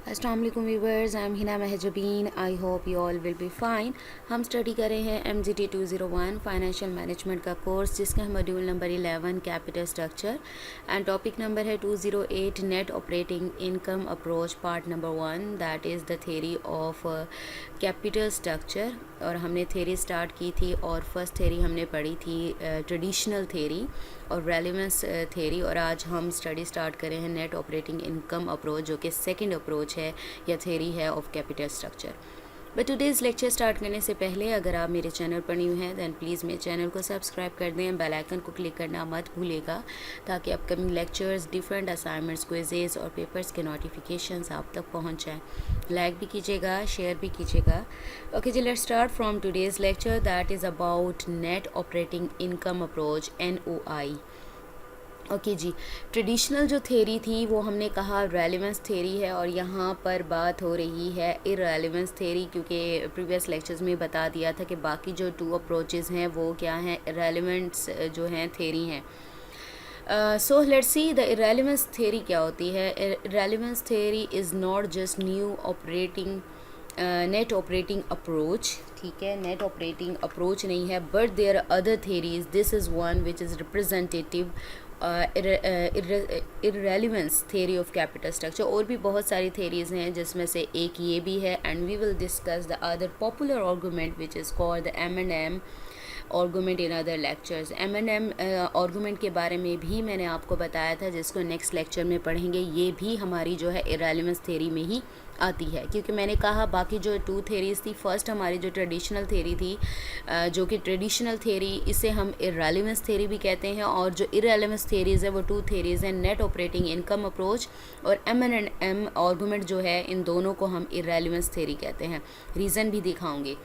अस्सलाम वालेकुम viewers, I am Hina Mahjabeen. I hope you all will be fine. हम study कर रहे हैं MGT 201 फाइनेंशियल मैनेजमेंट का कोर्स, जिसका module number 11 capital structure and topic number है 208 net operating income approach part number 1, that is the theory of capital structure. और हमने theory start की थी और फर्स्ट थेरी हमने पढ़ी थी ट्रेडिशनल थेरी और रेलेवेंस थेरी, और आज हम स्टडी स्टार्ट करें हैं नेट ऑपरेटिंग इनकम अप्रोच, जो कि सेकंड अप्रोच है या थेरी है of capital structure. But today's lecture start करने से पहले अगर आप मेरे चैनल पर न्यू हैं दैन प्लीज़ मेरे चैनल को सब्सक्राइब कर दें, बेल आइकन को क्लिक करना मत भूलिएगा, ताकि upcoming lectures, different assignments, quizzes और पेपर्स के नोटिफिकेशंस आप तक पहुंच जाएं। लाइक भी कीजिएगा, शेयर भी कीजिएगा। ओके जी, let's start from today's lecture that is about net operating income approach NOI। Okay जी, ट्रेडिशनल जो थेरी थी वो हमने कहा रेलेवेंस थेरी है, और यहाँ पर बात हो रही है इररेलेवेंस थेरी, क्योंकि प्रीवियस लेक्चर्स में बता दिया था कि बाकी जो टू अप्रोचेस हैं वो क्या हैं, इररेलेवेंट्स जो हैं थेरी हैं। So let's see the irrelevance theory क्या होती है। Irrelevance theory is not just new operating net operating approach, ठीक है, नेट ऑपरेटिंग अप्रोच नहीं है, but there are other theories. This is one which is representative irrelevance theory of capital structure. और भी बहुत सारी थेरीज़ हैं, जिसमें से एक ये भी है, and we will discuss the other popular argument which is called the M&M argument in other lectures. M&M argument के बारे में भी मैंने आपको बताया था, जिसको नेक्स्ट लेक्चर में पढ़ेंगे। ये भी हमारी जो है इररेलेवेंस थेरी में ही आती है, क्योंकि मैंने कहा बाकी जो टू थेरीज़ थी, फर्स्ट हमारी जो ट्रेडिशनल थेरी थी, जो कि ट्रेडिशनल थेरी, इसे हम इररेलेवेंस थेरी भी कहते हैं, और जो इररेलेवेंस थेरीज़ है वो टू थेरीज़ हैं, नेट ऑपरेटिंग इनकम अप्रोच और M&M आर्गूमेंट जो है, इन दोनों को हम इररेलेवेंस थेरी कहते हैं। रीज़न भी दिखाऊंगी।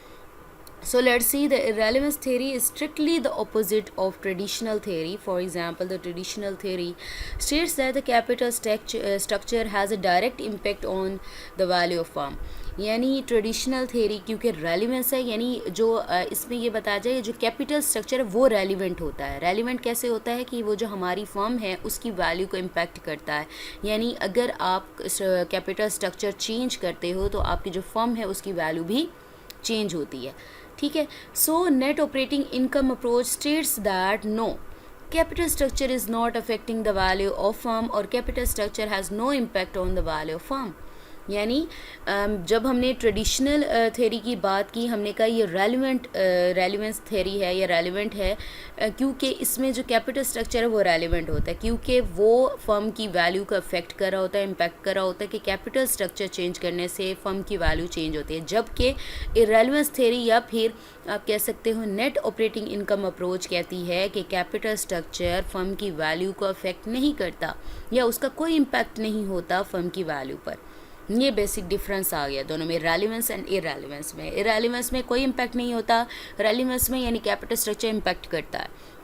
So let's see, the irrelevance theory is strictly the opposite of traditional theory. For example, the traditional theory states that the capital structure has a direct impact on the value of firm. यानी traditional theory क्योंकि relevance है, यानी जो इसमें ये बताया जाए, जो कैपिटल स्ट्रक्चर है वो रेलिवेंट होता है। रेलिवेंट कैसे होता है कि वो जो हमारी फर्म है उसकी वैल्यू को इम्पैक्ट करता है। यानी अगर आप कैपिटल स्ट्रक्चर चेंज करते हो तो आपकी जो फर्म है उसकी वैल्यू भी चेंज होती है, ठीक है। So net operating income approach states that no, capital structure is not affecting the value of firm और capital structure has no impact on the value of firm। यानी जब हमने ट्रेडिशनल थेरी की बात की, हमने कहा ये रेलिवेंस थेरी है या रेलिवेंट है, क्योंकि इसमें जो कैपिटल स्ट्रक्चर है वो रेलिवेंट होता है, क्योंकि वो फर्म की वैल्यू को अफेक्ट कर रहा होता है, इम्पैक्ट कर रहा होता है कि कैपिटल स्ट्रक्चर चेंज करने से फर्म की वैल्यू चेंज होती है। जबकि इररेलेवेंस थेरी या फिर आप कह सकते हो नेट ऑपरेटिंग इनकम अप्रोच कहती है कि कैपिटल स्ट्रक्चर फर्म की वैल्यू को अफेक्ट नहीं करता या उसका कोई इम्पैक्ट नहीं होता फर्म की वैल्यू पर। ये बेसिक डिफरेंस आ गया दोनों में, रेलिवेंस एंड इररेलेवेंस में। इररेलेवेंस में कोई इम्पैक्ट नहीं होता, रेलिवेंस में यानी कैपिटल स्ट्रक्चर इम्पैक्ट करता है।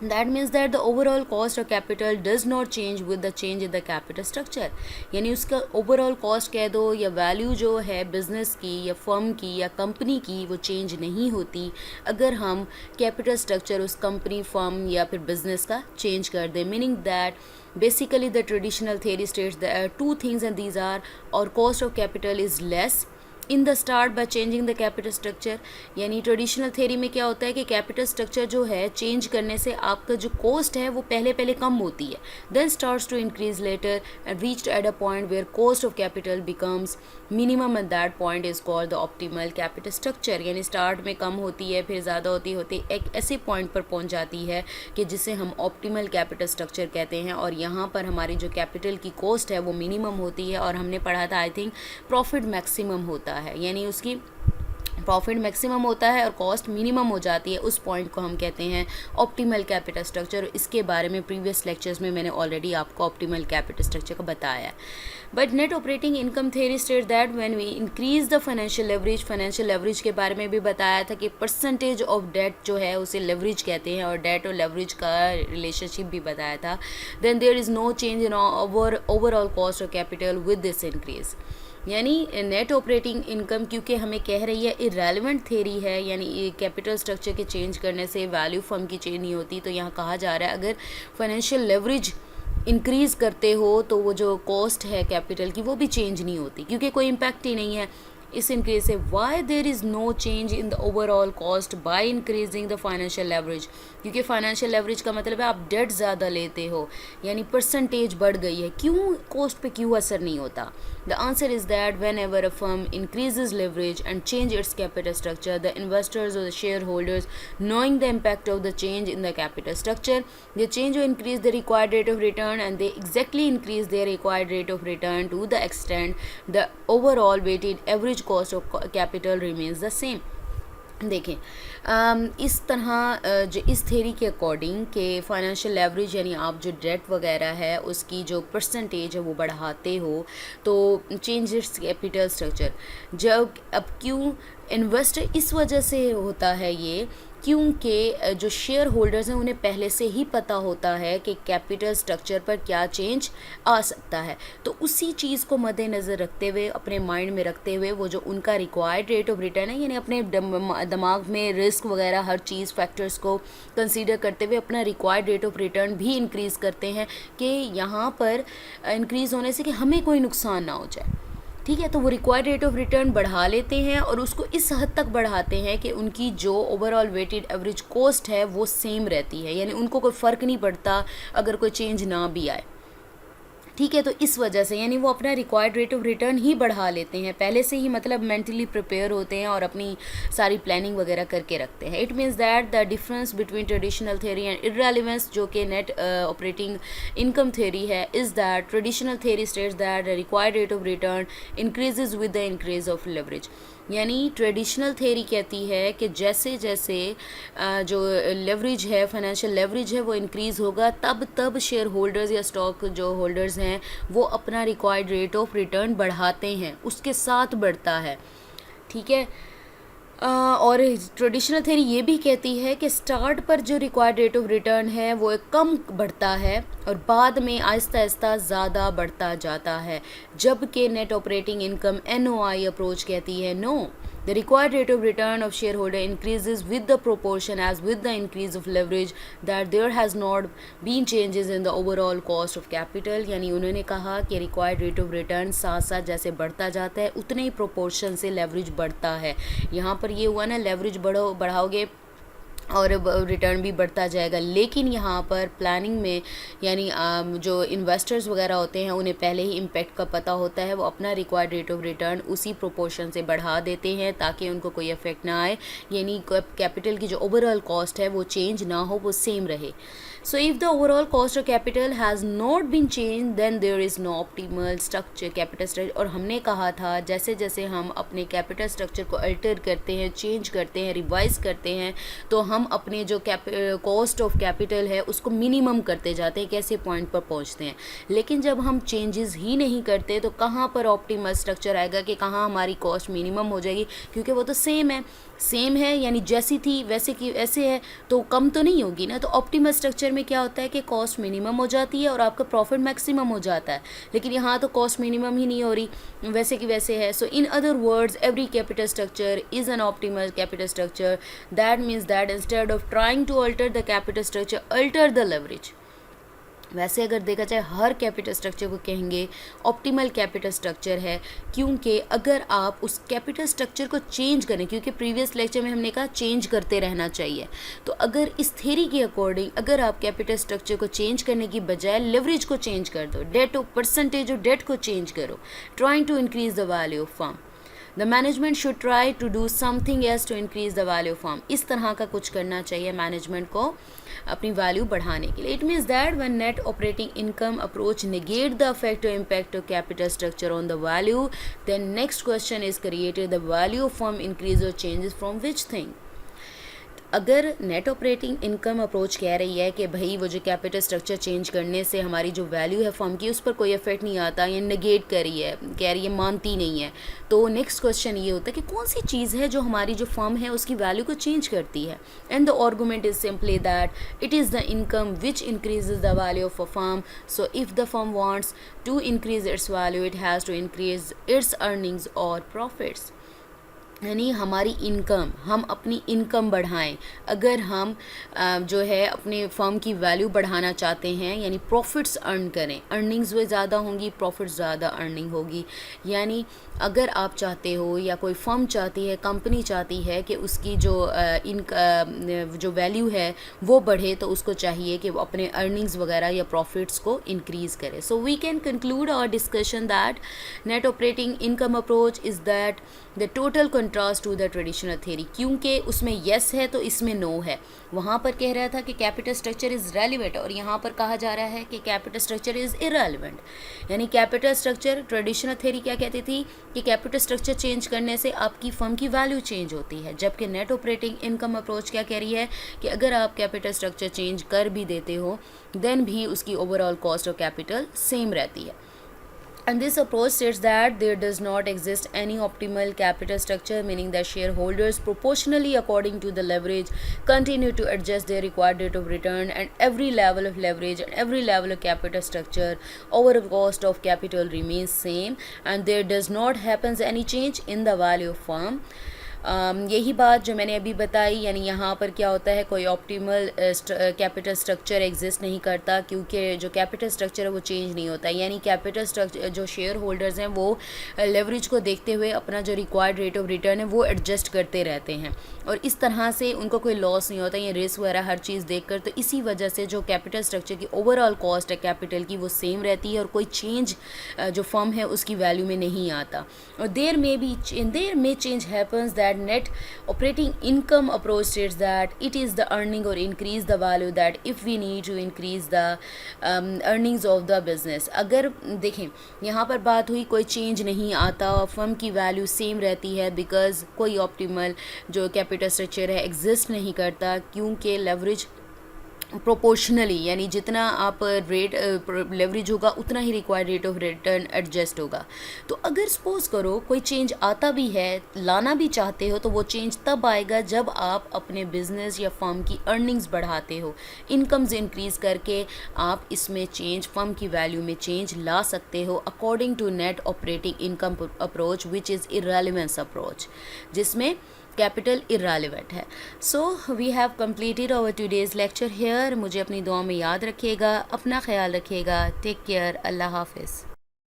That means that the overall cost of capital does not change with the change in the capital structure। यानी उसका ओवरऑल कॉस्ट कह दो या वैल्यू जो है बिजनेस की या फर्म की या कंपनी की, वो चेंज नहीं होती अगर हम कैपिटल स्ट्रक्चर उस कंपनी, फर्म या फिर बिजनेस का चेंज कर दें। Meaning that basically the traditional theory states there are two things, and these are, or cost of capital is less in the start by changing the capital structure. यानी traditional theory में क्या होता है कि capital structure जो है change करने से आपका जो कॉस्ट है वो पहले कम होती है, then starts to increase later and reached at a point where cost of capital becomes minimum, and that point is called the optimal capital structure. यानी स्टार्ट में कम होती है, फिर ज़्यादा होती एक ऐसे पॉइंट पर पहुँच जाती है कि जिसे हम ऑप्टिमल कैपिटल स्ट्रक्चर कहते हैं। और यहाँ पर हमारी जो कैपिटल की कॉस्ट है वो मिनिमम होती है, और हमने पढ़ा था आई थिंक प्रॉफिट मैक्सिमम होता है, यानी उसकी प्रॉफिट मैक्सिमम होता है और कॉस्ट मिनिमम हो जाती है। उस पॉइंट को हम कहते हैं ऑप्टिमल कैपिटल स्ट्रक्चर। इसके बारे में प्रीवियस लेक्चर्स में मैंने ऑलरेडी आपको ऑप्टिमल कैपिटल स्ट्रक्चर का बताया है। But net operating income theory state that when we increase the financial leverage के बारे में भी बताया था कि परसेंटेज ऑफ डेट जो है उसे लेवरेज कहते हैं, और डेट और लेवरेज का रिलेशनशिप भी बताया था। Then there is no change in overall cost of capital with this increase. यानी नेट ऑपरेटिंग इनकम क्योंकि हमें कह रही है इररेलेवेंट थेरी है, यानी कैपिटल स्ट्रक्चर के चेंज करने से वैल्यू फर्म की चेंज नहीं होती, तो यहाँ कहा जा रहा है अगर फाइनेंशियल लेवरेज इंक्रीज़ करते हो तो वो जो कॉस्ट है कैपिटल की वो भी चेंज नहीं होती, क्योंकि कोई इम्पैक्ट ही नहीं है इस इंक्रीज से। Why there is no change in the overall cost by increasing the financial leverage, क्योंकि फाइनेंशियल लेवरेज का मतलब है आप डेट ज़्यादा लेते हो, यानी परसेंटेज बढ़ गई है, क्यों कॉस्ट पे क्यों असर नहीं होता? The answer is that whenever a firm increases leverage and change its capital structure, the investors और the shareholders knowing the impact of the change in the capital structure, they change or increase the required rate of return, and they exactly increase their required rate of return to the extent the overall weighted average cost of capital remains the same. देखें इस तरह जो इस theory के according कि financial leverage यानी आप जो डेट वगैरह है उसकी जो परसेंटेज है वो बढ़ाते हो तो चेंज इट्स कैपिटल स्ट्रक्चर। जब अब क्यों इन्वेस्टर इस वजह से होता है ये, क्योंकि जो शेयर होल्डर्स हैं उन्हें पहले से ही पता होता है कि कैपिटल स्ट्रक्चर पर क्या चेंज आ सकता है, तो उसी चीज़ को मद्देनज़र रखते हुए अपने माइंड में रखते हुए वो जो उनका रिक्वायर्ड रेट ऑफ रिटर्न है, यानी अपने दिमाग में रिस्क वगैरह हर चीज़ फैक्टर्स को कंसीडर करते हुए अपना रिक्वायर्ड रेट ऑफ रिटर्न भी इंक्रीज़ करते हैं कि यहाँ पर इंक्रीज़ होने से कि हमें कोई नुकसान ना हो जाए। ठीक है, तो वो रिक्वायर्ड रेट ऑफ रिटर्न बढ़ा लेते हैं और उसको इस हद तक बढ़ाते हैं कि उनकी जो ओवरऑल वेटेड एवरेज कॉस्ट है वो सेम रहती है, यानी उनको कोई फ़र्क नहीं पड़ता अगर कोई चेंज ना भी आए। ठीक है, तो इस वजह से यानी वो अपना रिक्वायर्ड रेट ऑफ रिटर्न ही बढ़ा लेते हैं, पहले से ही मतलब मेंटली प्रिपेयर होते हैं और अपनी सारी प्लानिंग वगैरह करके रखते हैं। It means that the difference between traditional theory and irrelevance जो कि नेट ऑपरेटिंग इनकम थ्योरी है is that traditional theory states that the required rate of return increases with the increase of leverage. यानी traditional theory कहती है कि जैसे जैसे जो लेवरेज है फाइनेंशियल लेवरेज है वो इंक्रीज़ होगा तब तब शेयर होल्डर्स या स्टॉक जो होल्डर्स हैं वो अपना रिक्वायर्ड रेट ऑफ रिटर्न बढ़ाते हैं, उसके साथ बढ़ता है। ठीक है, और ट्रेडिशनल थ्योरी ये भी कहती है कि स्टार्ट पर जो रिक्वायर्ड रेट ऑफ रिटर्न है वो कम बढ़ता है और बाद में आहिस्ता आहिस्ता ज़्यादा बढ़ता जाता है, जबकि net operating income NOI approach कहती है no, the required rate of return of shareholder increases with the proportion as with the increase of leverage, that there has not been changes in the overall cost of capital। यानी उन्होंने कहा कि required rate of return साथ साथ जैसे बढ़ता जाता है उतने ही proportion से leverage बढ़ता है। यहाँ पर ये हुआ ना, leverage बढ़ाओगे और रिटर्न भी बढ़ता जाएगा, लेकिन यहाँ पर प्लानिंग में यानी जो इन्वेस्टर्स वगैरह होते हैं उन्हें पहले ही इम्पैक्ट का पता होता है, वो अपना रिक्वायर्ड रेट ऑफ रिटर्न उसी प्रोपोर्शन से बढ़ा देते हैं ताकि उनको कोई इफेक्ट ना आए, यानी कैपिटल की जो ओवरऑल कॉस्ट है वो चेंज ना हो, वो सेम रहे। So if the overall cost of capital has not been change then there is no optimal structure capital structure. और हमने कहा था जैसे जैसे हम अपने कैपिटल स्ट्रक्चर को अल्टर करते हैं, चेंज करते हैं, रिवाइज करते हैं, तो हम अपने जो कॉस्ट ऑफ कैपिटल है उसको मिनिमम करते जाते हैं, कैसे पॉइंट पर पहुंचते हैं। लेकिन जब हम चेंजेस ही नहीं करते तो कहाँ पर ऑप्टिमल स्ट्रक्चर आएगा कि कहाँ हमारी कॉस्ट मिनिमम हो जाएगी, क्योंकि वो तो सेम है यानी जैसी थी वैसे की वैसे है, तो कम तो नहीं होगी ना। तो ऑप्टिमल स्ट्रक्चर में क्या होता है कि कॉस्ट मिनिमम हो जाती है और आपका प्रॉफिट मैक्सिमम हो जाता है, लेकिन यहाँ तो कॉस्ट मिनिमम ही नहीं हो रही, वैसे की वैसे है। So in other words every capital structure is an optimal capital structure. That means that instead of trying to alter the capital structure alter the leverage. वैसे अगर देखा जाए हर कैपिटल स्ट्रक्चर को कहेंगे ऑप्टिमल कैपिटल स्ट्रक्चर है, क्योंकि अगर आप उस कैपिटल स्ट्रक्चर को चेंज करें, क्योंकि प्रीवियस लेक्चर में हमने कहा चेंज करते रहना चाहिए, तो अगर इस थ्योरी के अकॉर्डिंग अगर आप कैपिटल स्ट्रक्चर को चेंज करने की बजाय लेवरेज को चेंज कर दो, debt of percentage of debt को चेंज करो, trying to increase the value of firm, the management should try to do something else to increase the value of firm. इस तरह का कुछ करना चाहिए मैनेजमेंट को अपनी वैल्यू बढ़ाने के लिए। It means that when net operating income approach negate the effect और impact of capital structure on the value, then next question is created the value of firm increase और चेंजेस फ्रॉम विच थिंग। अगर net operating income approach कह रही है कि भाई वो जो कैपिटल स्ट्रक्चर चेंज करने से हमारी जो वैल्यू है फर्म की उस पर कोई इफेक्ट नहीं आता, या नेगेट कर रही है, कह रही है, मानती नहीं है, तो नेक्स्ट क्वेश्चन ये होता है कि कौन सी चीज़ है जो हमारी जो फर्म है उसकी वैल्यू को चेंज करती है। And the argument is simply that it is the income which increases the value of a firm. So if the firm wants to increase its value it has to increase its earnings और profits. यानी हमारी income, हम अपनी income बढ़ाएं। अगर हम जो है अपने फर्म की वैल्यू बढ़ाना चाहते हैं, यानी प्रॉफिट्स अर्न करें, अर्निंग्स वे ज़्यादा होंगी, प्रॉफिट्स ज़्यादा अर्निंग होगी। यानी अगर आप चाहते हो या कोई फर्म चाहती है, कंपनी चाहती है कि उसकी जो वैल्यू है वो बढ़े, तो उसको चाहिए कि वो अपने अर्निंग्स वगैरह या प्रॉफिट्स को इंक्रीज़ करे। So we can conclude our discussion that net operating income approach is that the total contrast to the traditional theory. क्योंकि उसमें येस है तो इसमें नो है। वहाँ पर कह रहा था कि कैपिटल स्ट्रक्चर इज़ रेलिवेंट, और यहाँ पर कहा जा रहा है कि कैपिटल स्ट्रक्चर इज़ इरेलीवेंट। यानी कैपिटल स्ट्रक्चर, ट्रेडिशनल थ्योरी क्या कहती थी कि कैपिटल स्ट्रक्चर चेंज करने से आपकी फर्म की वैल्यू चेंज होती है, जबकि नेट ऑपरेटिंग इनकम अप्रोच क्या कह रही है कि अगर आप कैपिटल स्ट्रक्चर चेंज कर भी देते हो देन भी उसकी overall cost of capital same रहती है। And this approach states that there does not exist any optimal capital structure, meaning that shareholders, proportionally according to the leverage, continue to adjust their required rate of return, and every level of leverage and every level of capital structure over cost of capital remains same, and there does not happens any change in the value of firm. यही बात जो मैंने अभी बताई, यानी यहाँ पर क्या होता है, कोई ऑप्टिमल कैपिटल स्ट्रक्चर एग्जिस्ट नहीं करता, क्योंकि जो कैपिटल स्ट्रक्चर है वो चेंज नहीं होता। यानी कैपिटल स्ट्रक्चर, जो शेयर होल्डर्स हैं वो लेवरेज को देखते हुए अपना जो रिक्वायर्ड रेट ऑफ रिटर्न है वो एडजस्ट करते रहते हैं, और इस तरह से उनको कोई लॉस नहीं होता, ये रिस्क वगैरह हर चीज़ देखकर। तो इसी वजह से जो कैपिटल स्ट्रक्चर की ओवरऑल कॉस्ट है कैपिटल की वो सेम रहती है, और कोई चेंज जो फर्म है उसकी वैल्यू में नहीं आता। और there may change happens that net operating income approach states that it is the earning or increase the value that if we need to increase the earnings of the business। अगर देखें यहाँ पर बात हुई कोई चेंज नहीं आता, firm की वैल्यू सेम रहती है, बिकॉज कोई ऑप्टिमल जो कैपिटल स्ट्रक्चर है एग्जिस्ट नहीं करता, क्योंकि लेवरेज प्रोपोर्शनली, यानी जितना आप रेट लेवरेज होगा उतना ही required rate of return adjust होगा। तो अगर सपोज करो कोई चेंज आता भी है, लाना भी चाहते हो, तो वो चेंज तब आएगा जब आप अपने बिजनेस या फर्म की अर्निंग्स बढ़ाते हो, इनकम्स इंक्रीज करके आप इसमें चेंज, फर्म की वैल्यू में चेंज ला सकते हो according to net operating income approach which is irrelevance approach, जिसमें कैपिटल इररेलेवेंट है। So we have completed our today's lecture here. मुझे अपनी दुआ में याद रखिएगा, अपना ख्याल रखिएगा। टेक केयर, अल्लाह हाफिज़।